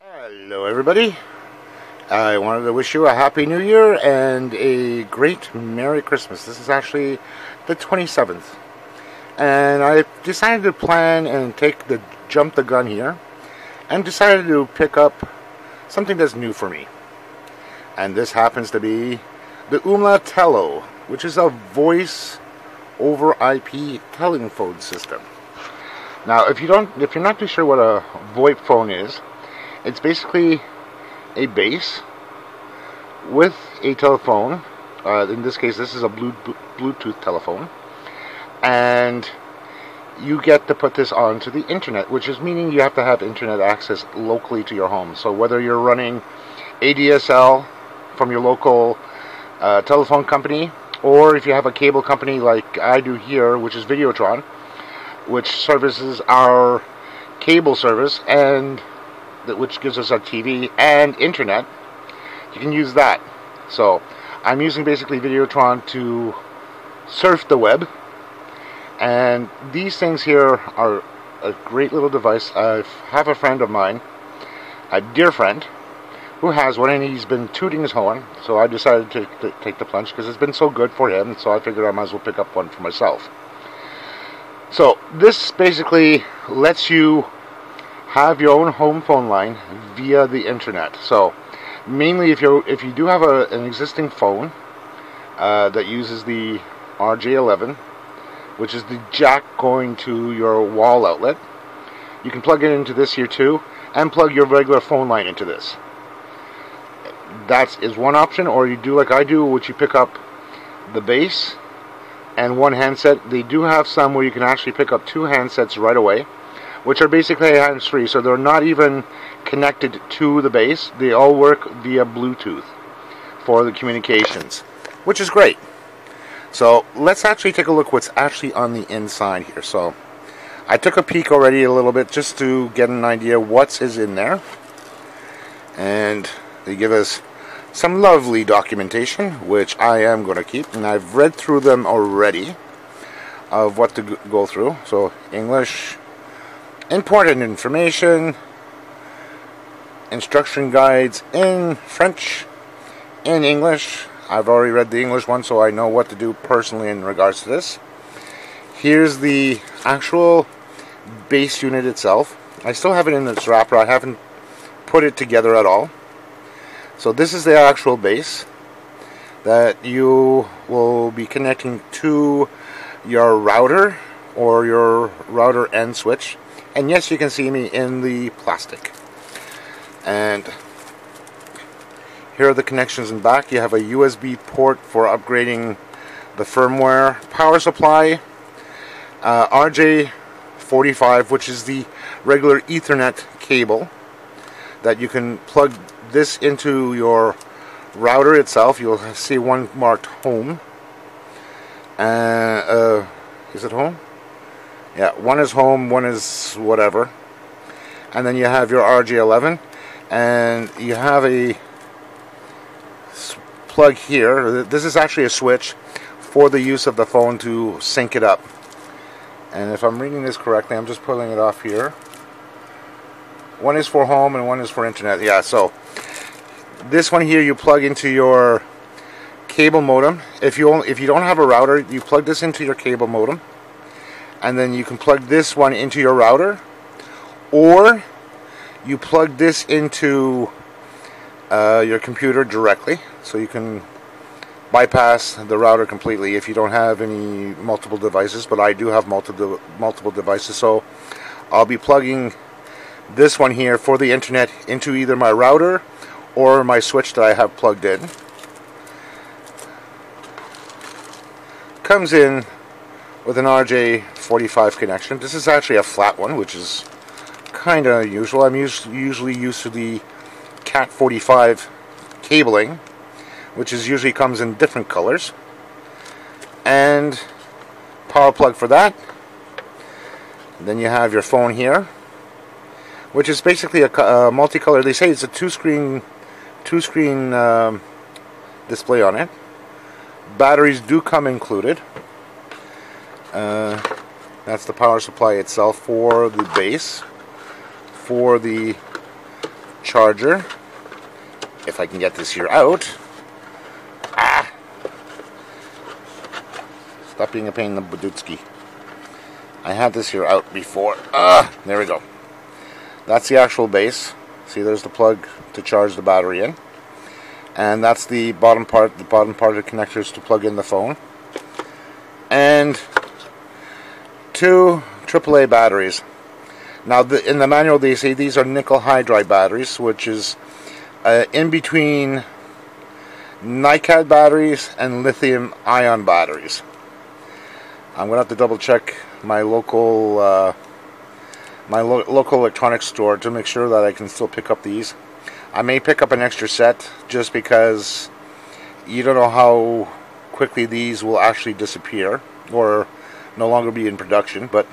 Hello everybody, I wanted to wish you a Happy New Year and a great Merry Christmas. This is actually the 27th and I decided to plan and jump the gun here and decided to pick up something that's new for me. And this happens to be the Ooma Telo, which is a voice over IP telephone system. Now if you're not too sure what a VoIP phone is, it's basically a base with a telephone. In this case, this is a Bluetooth telephone, and you get to put this onto the internet, which is meaning you have to have internet access locally to your home. So whether you're running ADSL from your local telephone company, or if you have a cable company like I do here, which is Videotron, which services our cable service and which gives us our TV and internet, you can use that. So I'm using basically Videotron to surf the web, and these things here are a great little device. I have a friend of mine, a dear friend, who has one, and he's been tooting his horn, so I decided to take the plunge because it's been so good for him, so I figured I might as well pick up one for myself. So this basically lets you have your own home phone line via the internet. So mainly if you do have an existing phone that uses the RJ11, which is the jack going to your wall outlet, you can plug it into this here too and plug your regular phone line into this. That is one option. Or you do like I do, which you pick up the base and one handset. They do have some where you can actually pick up two handsets right away, which are basically hands-free, so they're not even connected to the base. They all work via Bluetooth for the communications, which is great. So let's actually take a look what's actually on the inside here. So I took a peek already a little bit just to get an idea what is in there, and they give us some lovely documentation, which I am going to keep, and I've read through them already of what to go through. So English, important information, instruction guides in French, in English. I've already read the English one, so I know what to do personally in regards to this. Here's the actual base unit itself. I still have it in its wrapper. I haven't put it together at all. So this is the actual base that you will be connecting to your router or your router end switch. And yes, you can see me in the plastic. And here are the connections in back. You have a USB port for upgrading the firmware, power supply, RJ45, which is the regular Ethernet cable that you can plug this into your router itself. You'll see one marked home. Is it home? Yeah, one is home, one is whatever. And then you have your RJ11, and you have a plug here. This is actually a switch for the use of the phone to sync it up. And if I'm reading this correctly, I'm just pulling it off here. One is for home and one is for internet. Yeah, so this one here you plug into your cable modem. If you don't have a router, you plug this into your cable modem. And then you can plug this one into your router, or you plug this into your computer directly, so you can bypass the router completely if you don't have any multiple devices. But I do have multiple devices, so I'll be plugging this one here for the internet into either my router or my switch that I have plugged in. Comes in with an RJ45 connection. This is actually a flat one, which is kind of unusual. I'm usually used to the Cat45 cabling, which usually comes in different colors. And power plug for that. And then you have your phone here, which is basically a multicolor. They say it's a two-screen display on it. Batteries do come included. That's the power supply itself for the base. For the charger, if I can get this here out. Stop being a pain in the badutski. I had this here out before. There we go. That's the actual base. See, there's the plug to charge the battery in. And that's the bottom part of the connectors to plug in the phone. And 2 AAA batteries. Now, in the manual they say these are nickel hydride batteries, which is in between NiCad batteries and lithium ion batteries. I'm going to have to double check my local local electronics store to make sure that I can still pick up these. I may pick up an extra set just because you don't know how quickly these will actually disappear or no longer be in production, but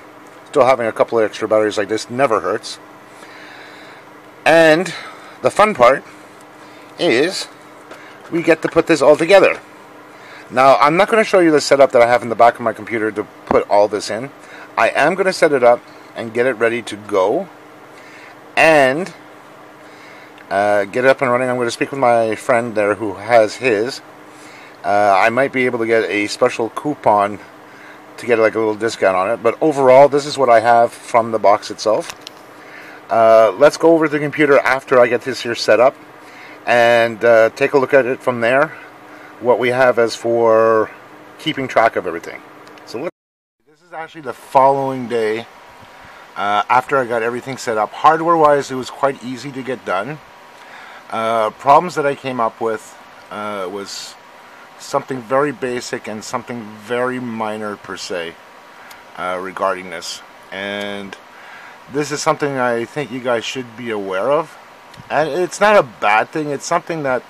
still having a couple of extra batteries like this never hurts. And the fun part is we get to put this all together. Now, I'm not going to show you the setup that I have in the back of my computer to put all this in. I am going to set it up and get it ready to go and get it up and running. I'm going to speak with my friend there who has his. I might be able to get a special coupon to get like a little discount on it, but overall this is what I have from the box itself. Let's go over to the computer after I get this here set up and take a look at it from there, what we have as for keeping track of everything. So this is actually the following day after I got everything set up. Hardware wise, it was quite easy to get done. Problems that I came up with was something very basic and something very minor per se regarding this, and this is something I think you guys should be aware of. And it's not a bad thing, it's something that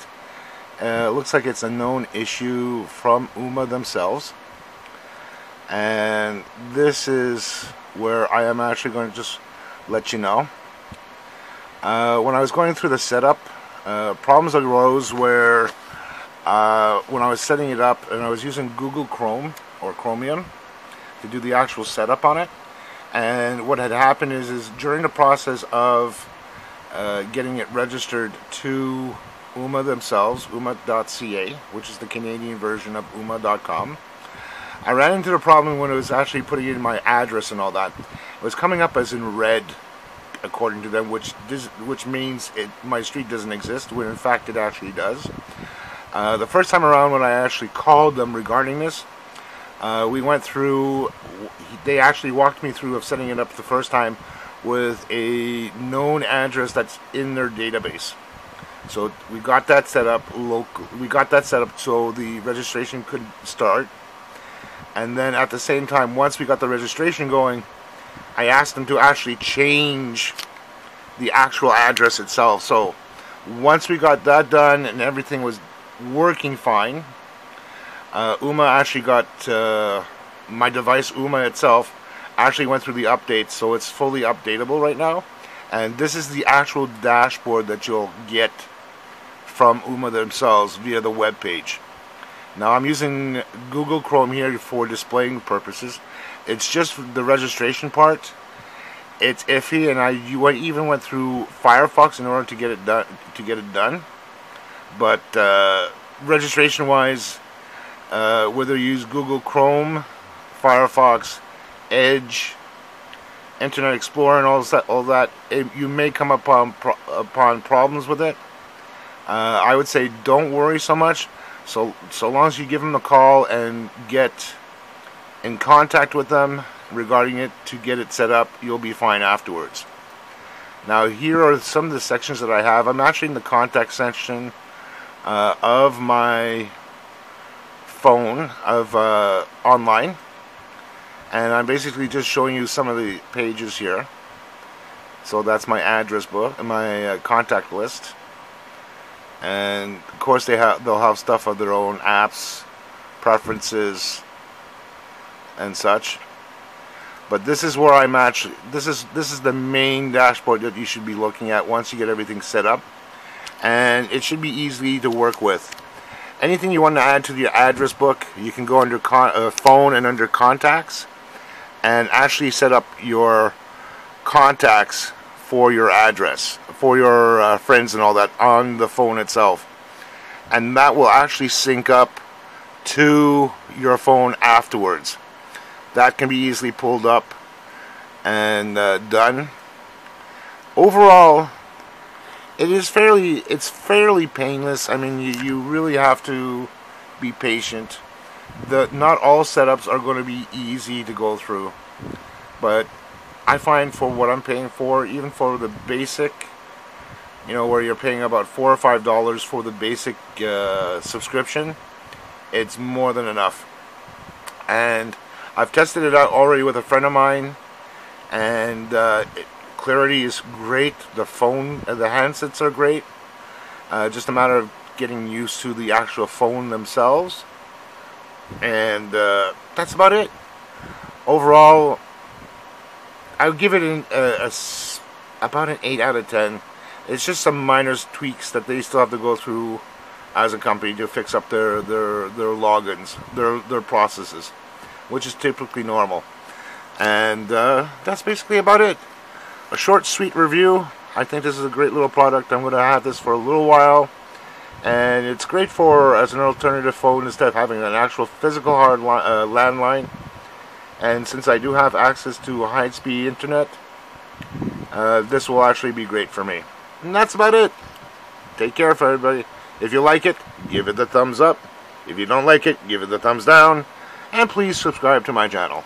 looks like it's a known issue from Ooma themselves, and this is where I am actually going to just let you know. When I was going through the setup, problems arose where when I was setting it up and I was using Google Chrome or Chromium to do the actual setup on it, and what had happened is during the process of getting it registered to Ooma themselves, Ooma.ca, which is the Canadian version of Ooma.com, I ran into the problem when it was actually putting in my address and all that. It was coming up as in red, according to them, which means my street doesn't exist, when in fact it actually does. The first time around when I actually called them regarding this, we went through, they actually walked me through of setting it up the first time with a known address that's in their database. So we got that set up so the registration could start. And then at the same time, once we got the registration going, I asked them to actually change the actual address itself. So once we got that done and everything was working fine, Ooma actually got my device, Ooma itself, actually went through the updates, so it's fully updatable right now. And this is the actual dashboard that you'll get from Ooma themselves via the web page. Now I'm using Google Chrome here for displaying purposes. It's just the registration part. It's iffy, and you even went through Firefox in order to get it done. But registration-wise, whether you use Google Chrome, Firefox, Edge, Internet Explorer, and all that, you may come upon problems with it. I would say don't worry so much. So long as you give them a call and get in contact with them regarding it to get it set up, you'll be fine afterwards. Now here are some of the sections that I have. I'm actually in the contact section of my phone of online, and I'm basically just showing you some of the pages here. So that's my address book and my contact list, and of course they'll have stuff of their own, apps, preferences, and such. But this is where I'm actually, this is the main dashboard that you should be looking at once you get everything set up, and it should be easy to work with. Anything you want to add to your address book, you can go under phone and under contacts and actually set up your contacts for your address, for your friends and all that on the phone itself. And that will actually sync up to your phone afterwards. That can be easily pulled up and done. Overall, it's fairly painless. I mean, you really have to be patient. Not all setups are going to be easy to go through, but I find for what I'm paying for, even for the basic, where you're paying about $4 or $5 for the basic subscription, it's more than enough. And I've tested it out already with a friend of mine, and clarity is great. The handsets are great. Just a matter of getting used to the actual phone themselves. And that's about it. Overall, I would give it about an 8 out of 10. It's just some minor tweaks that they still have to go through as a company to fix up their logins, their processes, which is typically normal. And that's basically about it. A short, sweet review. I think this is a great little product. I'm going to have this for a little while. And it's great as an alternative phone instead of having an actual physical hard landline. And since I do have access to high-speed internet, this will actually be great for me. And that's about it. Take care, everybody. If you like it, give it the thumbs up. If you don't like it, give it the thumbs down. And please subscribe to my channel.